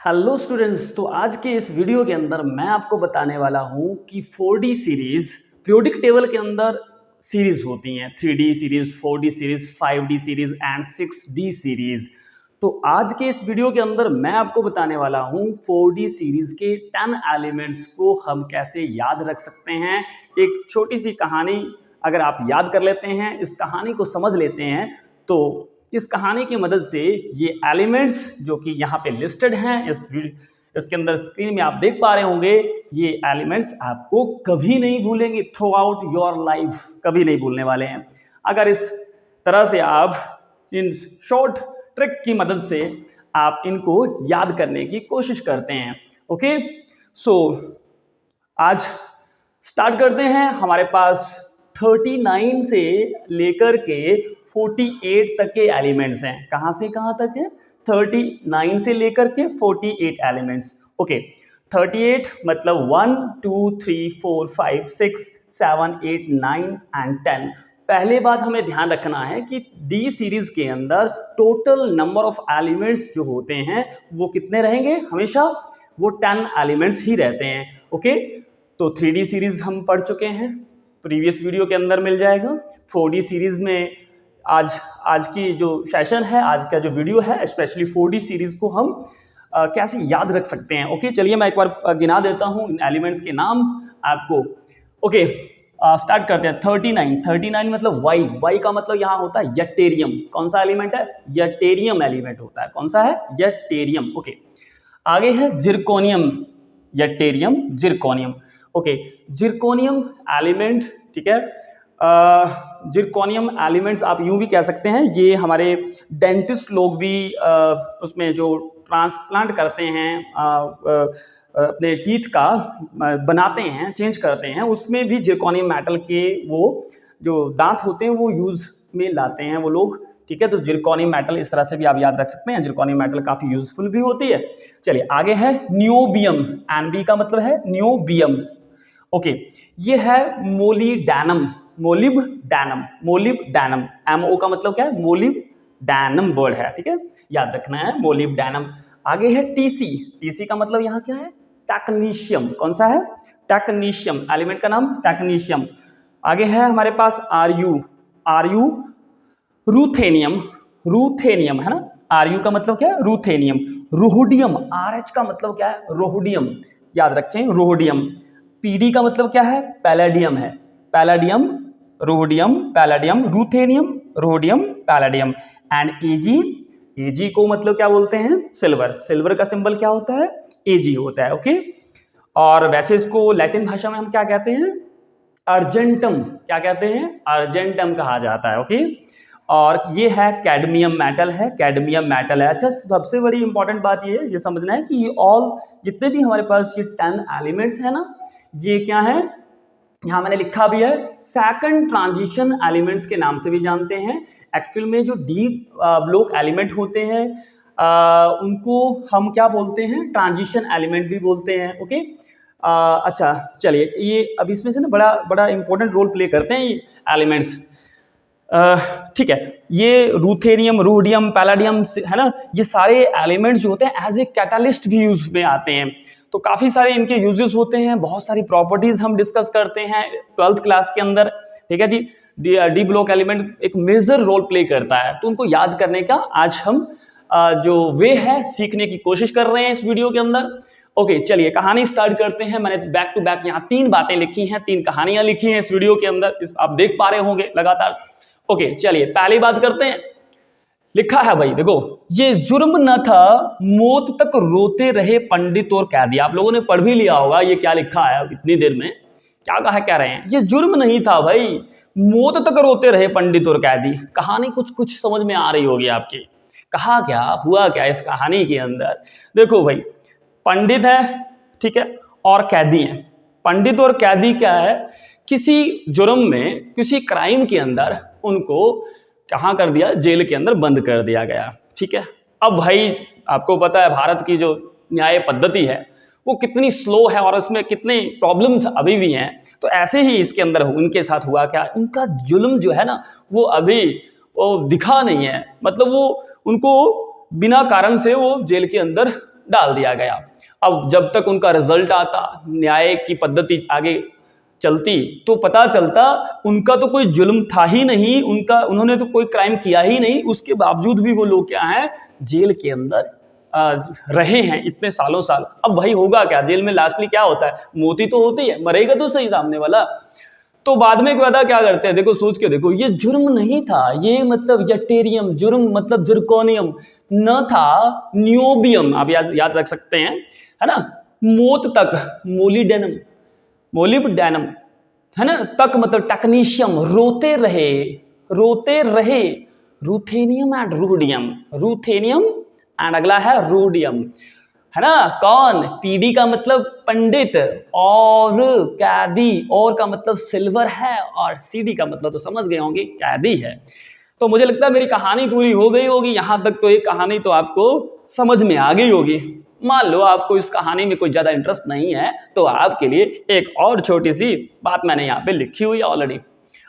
Hello students. तो आज के इस वीडियो के अंदर मैं आपको बताने वाला हूं कि 4D सीरीज पीरियोडिक टेबल के अंदर सीरीज होती हैं। 3D series, 4D series, 5D series and 6D series. तो आज के इस वीडियो के अंदर मैं आपको बताने वाला हूं 4D सीरीज के 10 एलिमेंट्स को हम कैसे याद रख सकते हैं। एक छोटी सी कहानी अगर आप याद कर लेते हैं, इस कहानी को समझ लेते हैं, तो इस कहानी की मदद से ये एलिमेंट्स जो कि यहाँ पे लिस्टेड हैं इसके अंदर स्क्रीन में आप देख पा रहे होंगे, ये एलिमेंट्स आपको कभी नहीं भूलेंगे। थ्रू आउट योर लाइफ कभी नहीं भूलने वाले हैं अगर इस तरह से आप इन शॉर्ट ट्रिक की मदद से आप इनको याद करने की कोशिश करते हैं। ओके, सो आज स्टार्ट करते हैं। हमारे पास 39 से लेकर के 48 तक के एलिमेंट्स हैं। कहां से कहां तक है? 39 से लेकर के 48 एलिमेंट्स। ओके, 38 मतलब 1 2 3 4 5 6 7 8 9 एंड 10। पहले बात हमें ध्यान रखना है कि डी सीरीज के अंदर टोटल नंबर ऑफ एलिमेंट्स जो होते हैं वो कितने रहेंगे? हमेशा वो 10 एलिमेंट्स ही रहते हैं। ओके, तो 3D सीरीज हम पढ़ चुके हैं, प्रीवियस वीडियो के अंदर मिल जाएगा। 4D सीरीज में आज की जो सेशन है, आज का जो वीडियो है, स्पेशली 4D सीरीज को हम कैसे याद रख सकते हैं। ओके, चलिए मैं एक बार गिना देता हूं इन एलिमेंट्स के नाम आपको। ओके, स्टार्ट करते हैं। 39 मतलब वाई का मतलब यहाँ होता है यटेरियम। कौन सा एलिमेंट है? यटेरियम एलिमेंट होता है। कौन सा है? यटेरियम। ओके, आगे है zirconium. Yttrium, zirconium. Okay, zirconium element, ठीक है। जिरकोनियम एलिमेंट्स आप यूं भी कह सकते हैं, ये हमारे डेंटिस्ट लोग भी उसमें जो ट्रांसप्लांट करते हैं अपने टीथ का बनाते हैं, चेंज करते हैं, उसमें भी जिरकोनियम मेटल के वो जो दांत होते हैं वो यूज में लाते हैं वो लोग। ठीक है, तो जिरकोनियम मेटल इस तरह से भी आप याद रख सकते हैं। जिरकोनियम मेटल काफी यूजफुल भी होती है। चलिए आगे है नियोबियम। एनबी का मतलब है नियोबियम। ओके, ये है मोलिबडेनम। मोलिबडेनम MO का मतलब क्या है? मोलिबडेनम वर्ड है, ठीक है, याद रखना है, मोलिबडेनम। आगे है टीसी का मतलब यहाँ क्या है? टेक्नीशियम। कौन सा है? टेक्नीशियम, एलिमेंट का नाम टेक्नीशियम। आगे है हमारे पास आरयू रूथेनियम है ना। आरयू का मतलब क्या है? रूथेनियम। रोहोडियम, RH का मतलब क्या है? रोहोडियम, याद रखें, रोहोडियम। पीडी का मतलब क्या है? पैलेडियम है। Palladium, rhodium, palladium, ruthenium, rhodium, palladium. And AG को मतलब क्या बोलते हैं? सिल्वर का सिंबल क्या होता है? एजी होता है। ओके, और वैसे इसको लैटिन भाषा में हम क्या कहते हैं? अर्जेंटम। क्या कहते हैं? अर्जेंटम कहा जाता है। ओके, और ये है कैडमियम मेटल है। अच्छा, सबसे बड़ी इंपॉर्टेंट बात ये है, ये समझना है कि ये ऑल जितने भी हमारे पास ये 10 एलिमेंट्स है ना, ये क्या है? यहाँ मैंने लिखा भी है, सेकंड ट्रांजिशन एलिमेंट्स के नाम से भी जानते हैं। एक्चुअल में जो डीप ब्लॉक एलिमेंट होते हैं उनको हम क्या बोलते हैं? ट्रांजिशन एलिमेंट भी बोलते हैं। ओके, अच्छा चलिए, ये अब इसमें से ना बड़ा इंपॉर्टेंट रोल प्ले करते हैं ये एलिमेंट्स। ठीक है, ये रूथेनियम, रोडियम, पैलेडियम है ना, ये सारे एलिमेंट्स जो होते हैं एज ए कैटालिस्ट भी यूज में आते हैं। तो काफी सारे इनके यूजेस होते हैं, बहुत सारी प्रॉपर्टीज हम डिस्कस करते हैं 12th क्लास के अंदर। ठीक है जी, डी ब्लॉक एलिमेंट एक मेजर रोल प्ले करता है, तो उनको याद करने का आज हम जो वे है सीखने की कोशिश कर रहे हैं इस वीडियो के अंदर। ओके, चलिए कहानी स्टार्ट करते हैं। मैंने बैक टू बैक यहाँ 3 बातें लिखी हैं, 3 कहानियां लिखी हैं इस वीडियो के अंदर, आप देख पा रहे होंगे लगातार। ओके, चलिए पहली बात करते हैं। लिखा है भाई, देखो, ये जुर्म न था, मौत तक रोते रहे पंडित और कैदी। आप लोगों ने पढ़ भी लिया होगा ये क्या लिखा है इतनी देर में, क्या कह रहे हैं? ये जुर्म नहीं था भाई, मौत तक रोते रहे पंडित और कैदी। कहानी कुछ समझ में आ रही होगी आपकी। कहा क्या, हुआ क्या इस कहानी के अंदर? देखो भाई, पंडित है, ठीक है, और कैदी है। पंडित और कैदी क्या है? किसी जुर्म में, किसी क्राइम के अंदर उनको कहाँ कर दिया? जेल के अंदर बंद कर दिया गया। ठीक है, अब भाई आपको पता है भारत की जो न्याय पद्धति है वो कितनी स्लो है और इसमें कितने प्रॉब्लम्स अभी भी हैं। तो ऐसे ही इसके अंदर उनके साथ हुआ क्या? इनका जुल्म जो है ना वो अभी वो दिखा नहीं है, मतलब वो उनको बिना कारण से वो जेल के अंदर डाल दिया गया। अब जब तक उनका रिजल्ट आता, न्याय की पद्धति आगे चलती, तो पता चलता उनका तो कोई जुल्म था ही नहीं, उन्होंने तो कोई क्राइम किया ही नहीं, उसके बावजूद भी वो लोग क्या हैं, जेल के अंदर रहे हैं इतने सालों साल। अब भाई होगा क्या, जेल में लास्टली क्या होता है, मौत ही तो होती है, मरेगा तो सही सामने वाला। तो बाद में पता क्या करते हैं, देखो सोच के देखो, ये जुर्म नहीं था, ये मतलब जटेरियम, जुर्म मतलब जिरकोनियम न था, नियोबियम आप याद रख सकते हैं, है ना, मौत तक मोलिडेनम, मोलिब्डेनम, है ना, तक मतलब टेक्नीशियम, रोते रहे, रूथेनियम एंड रूडियम, रूथेनियम एंड अगला है रूडियम, है ना। कौन, पीडी का मतलब पंडित, और कैदी, और का मतलब सिल्वर है, और सीडी का मतलब तो समझ गए होंगे, कैदी है। तो मुझे लगता है मेरी कहानी पूरी हो गई होगी यहां तक, तो ये कहानी तो आपको समझ में आ गई होगी। मान लो आपको इस कहानी में कोई ज्यादा इंटरेस्ट नहीं है, तो आपके लिए एक और छोटी सी बात मैंने यहाँ पे लिखी हुई है ऑलरेडी।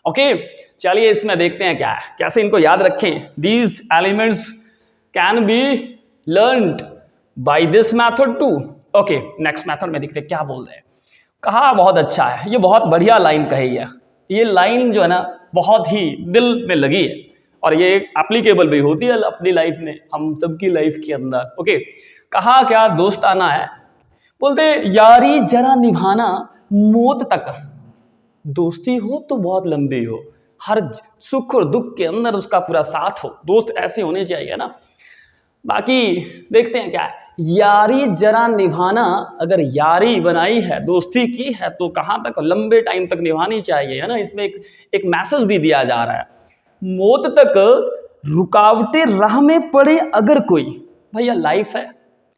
ओके, चलिए इसमें देखते हैं क्या है, कैसे इनको याद रखें। These elements can be learned by this method too. Okay, next method में देखते हैं क्या बोल रहे हैं। कहा बहुत अच्छा है, ये बहुत बढ़िया लाइन कही है, ये लाइन जो है ना बहुत ही दिल में लगी है, और ये एप्लीकेबल भी होती है अपनी लाइफ में, हम सबकी लाइफ के अंदर। ओके, कहा क्या दोस्ताना है, बोलते यारी जरा निभाना मौत तक, दोस्ती हो तो बहुत लंबी हो, हर सुख और दुख के अंदर उसका पूरा साथ हो, दोस्त ऐसे होने चाहिए ना। बाकी देखते हैं क्या है, यारी जरा निभाना, अगर यारी बनाई है, दोस्ती की है, तो कहां तक, लंबे टाइम तक निभानी चाहिए, है ना। इसमें एक मैसेज भी दिया जा रहा है, मौत तक रुकावटें राह में पड़े अगर कोई, भैया लाइफ है,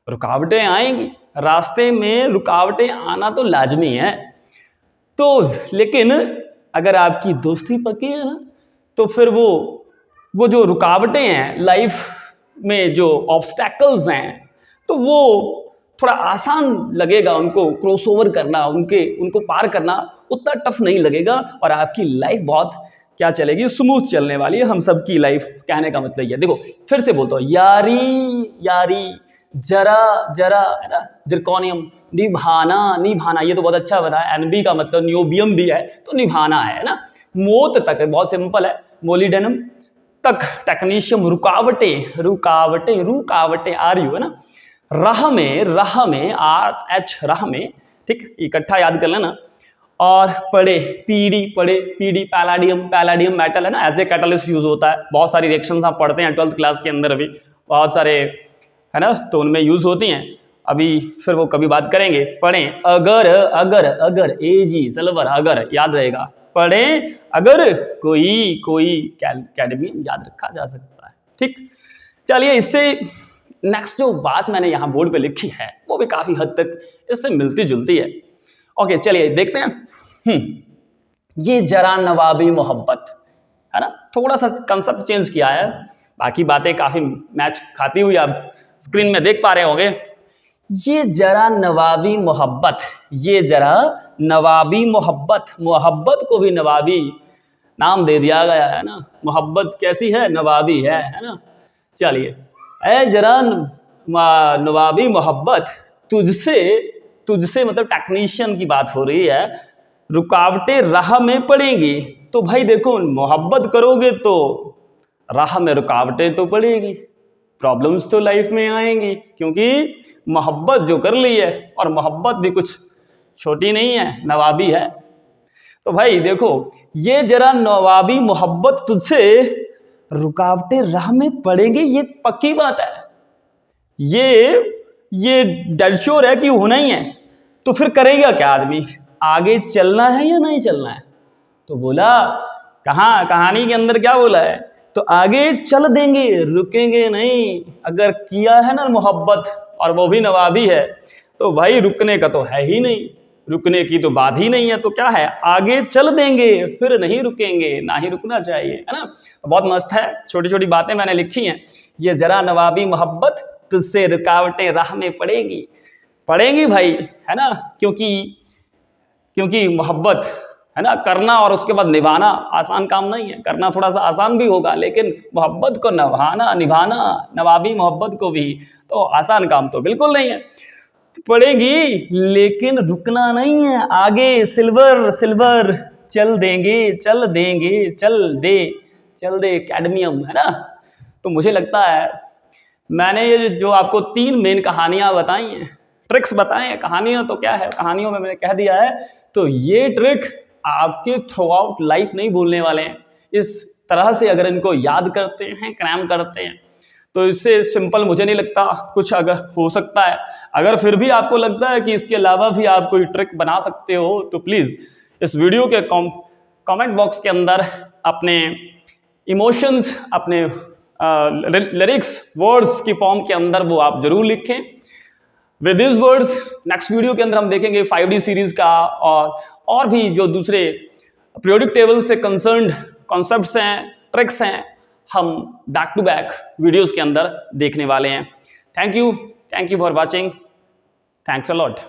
रुकावटें आएंगी, रास्ते में रुकावटें आना तो लाजमी है, तो लेकिन अगर आपकी दोस्ती पक्की है ना, तो फिर वो जो रुकावटें हैं लाइफ में, जो ऑब्स्टैकल्स हैं, तो वो थोड़ा आसान लगेगा, उनको क्रॉस ओवर करना, उनको पार करना उतना टफ नहीं लगेगा, और आपकी लाइफ बहुत क्या चलेगी, स्मूथ चलने वाली है। हम सबकी लाइफ, कहने का मतलब ये, देखो फिर से बोलता हूँ, यारी जरा जरा, है ना, जिरकोनियम, निभाना, ये तो बहुत अच्छा बना है, एनबी का मतलब नियोबियम भी है, तो निभाना है ना। मौत तक है, बहुत सिंपल है, मोलिडेनम तक, टेक्नीशियम, रुकावटें आ रही हो, है ना। राह में RH, राह में, ठीक, इकट्ठा याद कर लेना। और पीडी पैलाडियम मेटल है ना, एज ए कैटलिस्ट यूज होता है, बहुत सारी रिएक्शंस आप पढ़ते हैं 12th क्लास के अंदर भी, बहुत सारे, है ना, तो उनमें यूज होती हैं, अभी फिर वो कभी बात करेंगे। पढ़ें अगर एजी सिल्वर, अगर याद रहेगा, पढ़ें अगर कोई कैडमियम, याद रखा जा सकता है, ठीक। चलिए इससे नेक्स्ट जो बात मैंने यहाँ बोर्ड पे लिखी है, वो भी काफी हद तक इससे मिलती जुलती है। ओके, चलिए देखते हैं। ये जरा नवाबी मोहब्बत, है ना, थोड़ा सा कंसेप्ट चेंज किया है, बाकी बातें काफी मैच खाती हुई आप स्क्रीन में देख पा रहे होंगे। ये जरा नवाबी मोहब्बत, ये जरा नवाबी मोहब्बत को भी नवाबी नाम दे दिया गया है ना, मोहब्बत कैसी है, नवाबी है ना। चलिए, ऐ जरा नवाबी मोहब्बत, तुझसे मतलब टेक्नीशियन की बात हो रही है, रुकावटें राह में पड़ेंगी, तो भाई देखो मोहब्बत करोगे तो राह में रुकावटें तो पड़ेगी, प्रॉब्लम्स तो लाइफ में आएंगी, क्योंकि मोहब्बत जो कर ली है, और मोहब्बत भी कुछ छोटी नहीं है, नवाबी है। तो भाई देखो, ये जरा नवाबी मोहब्बत, तुझसे रुकावटें राह में पड़ेंगी, ये पक्की बात है, ये डेड श्योर है कि होना ही है। तो फिर करेगा क्या आदमी, आगे चलना है या नहीं चलना है, तो बोला कहाँ, कहानी के अंदर क्या बोला है, तो आगे चल देंगे, रुकेंगे नहीं। अगर किया है ना मोहब्बत, और वो भी नवाबी है, तो भाई रुकने का तो है ही नहीं, रुकने की तो बात ही नहीं है, तो क्या है, आगे चल देंगे, फिर नहीं रुकेंगे, ना ही रुकना चाहिए, है ना। तो बहुत मस्त है, छोटी छोटी बातें मैंने लिखी हैं। ये जरा नवाबी मोहब्बत, तुझसे रुकावटें राह में पड़ेंगी भाई, है ना, क्योंकि मोहब्बत है ना। करना और उसके बाद निभाना आसान काम नहीं है, करना थोड़ा सा आसान भी होगा, लेकिन मोहब्बत को निभाना नवाबी मोहब्बत को भी, तो आसान काम तो बिल्कुल नहीं है। पड़ेगी लेकिन रुकना नहीं है, आगे सिल्वर सिल्वर चल देंगे चल दे कैडमियम, है ना। तो मुझे लगता है मैंने ये जो आपको 3 मेन कहानियां बताई हैं, ट्रिक्स बताए हैं, कहानियां तो क्या है, कहानियों में मैंने कह दिया है, तो ये ट्रिक आपके थ्रू आउट लाइफ नहीं भूलने वाले हैं। इस तरह से अगर इनको याद करते हैं, क्रैम करते हैं, तो इससे सिंपल मुझे नहीं लगता कुछ अगर हो सकता है। अगर फिर भी आपको लगता है कि इसके अलावा भी आप कोई ट्रिक बना सकते हो, तो प्लीज़ इस वीडियो के कमेंट बॉक्स के अंदर अपने इमोशंस, अपने लिरिक्स वर्ड्स की फॉर्म के अंदर वो आप जरूर लिखें। With this words next video के अंदर हम देखेंगे 5D सीरीज का और भी जो दूसरे पीरियोडिक टेबल से कंसर्न्ड कॉन्सेप्ट्स हैं, ट्रिक्स हैं, हम बैक टू बैक वीडियोस के अंदर देखने वाले हैं। Thank you for watching, thanks a lot.